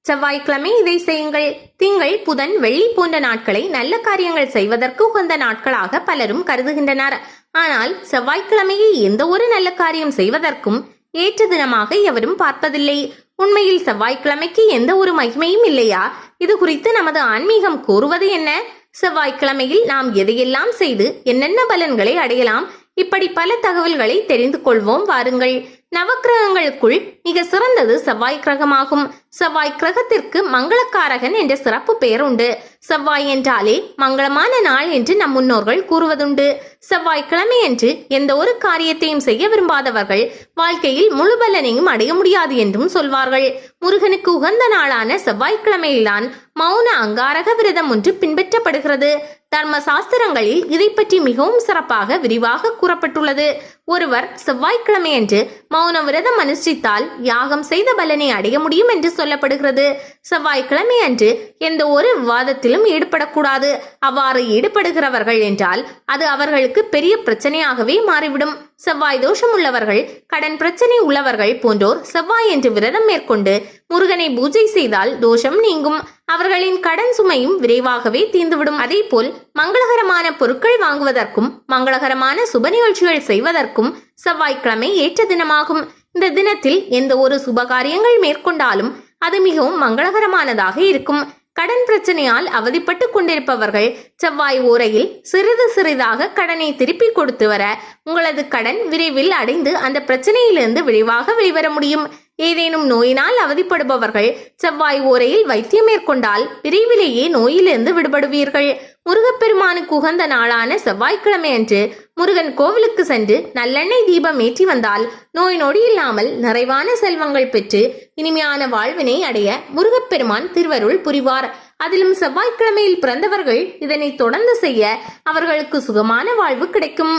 செவ்வாய்க்கிழமை இதை செய்யுங்கள். திங்கள், புதன், வெள்ளி போன்ற நாட்களை நல்ல காரியங்கள் செய்வதற்கு உகந்த நாட்களாக பலரும் கருதுகின்றனர். ஆனால் செவ்வாய்க்கிழமையை எந்த ஒரு நல்ல காரியம் செய்வதற்கும் ஏற்ற தினமாக எவரும் பார்ப்பதில்லை. உண்மையில் செவ்வாய்க்கிழமைக்கு எந்த ஒரு மகிமையும் இல்லையா? இது குறித்து நமது ஆன்மீகம் கூறுவது என்ன? செவ்வாய்க்கிழமையில் நாம் எதையெல்லாம் செய்து என்னென்ன பலன்களை அடையலாம்? இப்படி பல தகவல்களை தெரிந்து கொள்வோம் வாருங்கள். நவக்கிரகங்களுக்குள் மிக சிறந்தது செவ்வாய் கிரகமாகும். செவ்வாய் கிரகத்திற்கு மங்களக்காரகன் என்ற சிறப்பு பெயர் உண்டு. செவ்வாய் என்றாலே மங்களமான நாள் என்று நம் முன்னோர்கள் கூறுவதுண்டு. செவ்வாய்க்கிழமை என்று எந்த ஒரு காரியத்தையும் செய்ய விரும்பாதவர்கள் வாழ்க்கையில் முழு பலனையும் அடைய முடியாது என்றும் சொல்வார்கள். முருகனுக்கு உகந்த நாளான செவ்வாய்க்கிழமையில்தான் மௌன அங்காரக விரதம் ஒன்று பின்பற்றப்படுகிறது. தர்ம சாஸ்திரங்களில் இதை பற்றி மிகவும் சிறப்பாக விரிவாக கூறப்பட்டுள்ளது. ஒருவர் செவ்வாய்க்கிழமை என்று மௌன விரதம் அனுஷ்டித்தால் யாகம் செய்த பலனை அடைய முடியும் என்று சொல்லப்படுகிறது. செவ்வாய்க்கிழமை அன்று எந்த ஒரு விவாதத்திலும் ஈடுபடக்கூடாது. அவ்வாறு ஈடுபடுகிறவர்கள் என்றால் அது அவர்களுக்கு பெரிய பிரச்சனையாகவே மாறிவிடும். செவ்வாய் தோஷம் உள்ளவர்கள், கடன் பிரச்சனை உள்ளவர்கள் போன்றோர் செவ்வாய் என்று விரதம் மேற்கொண்டு முருகனை பூஜை செய்தால் தோஷம் நீங்கும். அவர்களின் கடன் சுமையும் விரைவாகவே தீர்ந்துவிடும். அதே போல் மங்களகரமான பொருட்கள் வாங்குவதற்கும் மங்களகரமான சுப நிகழ்ச்சிகள் செய்வதற்கும் செவ்வாய்க்கிழமை ஏற்ற தினமாகும். இந்த தினத்தில் எந்த ஒரு சுபகாரியங்கள் மேற்கொண்டாலும் அது மிகவும் மங்களகரமானதாக இருக்கும். கடன் பிரச்சனையால் அவதிப்பட்டு கொண்டிருப்பவர்கள் செவ்வாய் ஓரையில் சிறிது சிறிதாக கடனை திருப்பி கொடுத்து வர உங்களது கடன் விரைவில் அடைந்து அந்த பிரச்சனையிலிருந்து விரைவாக வெளிவர முடியும். ஏதேனும் நோயினால் அவதிப்படுபவர்கள் செவ்வாய் ஓரையில் வைத்தியம் மேற்கொண்டால் விரைவிலேயே நோயிலிருந்து விடுபடுவீர்கள். முருகப்பெருமானுக்கு உகந்த நாளான செவ்வாய்க்கிழமை அன்று முருகன் கோவிலுக்கு சென்று நல்லெண்ணெய் தீபம் ஏற்றி வந்தால் நோய் நொடி இல்லாமல் நிறைவான செல்வங்கள் பெற்று இனிமையான வாழ்வினை அடைய முருகப்பெருமான் திருவருள் புரிவார். அதிலும் செவ்வாய்க்கிழமையில் பிறந்தவர்கள் இதனை தொடர்ந்து செய்ய அவர்களுக்கு சுகமான வாழ்வு கிடைக்கும்.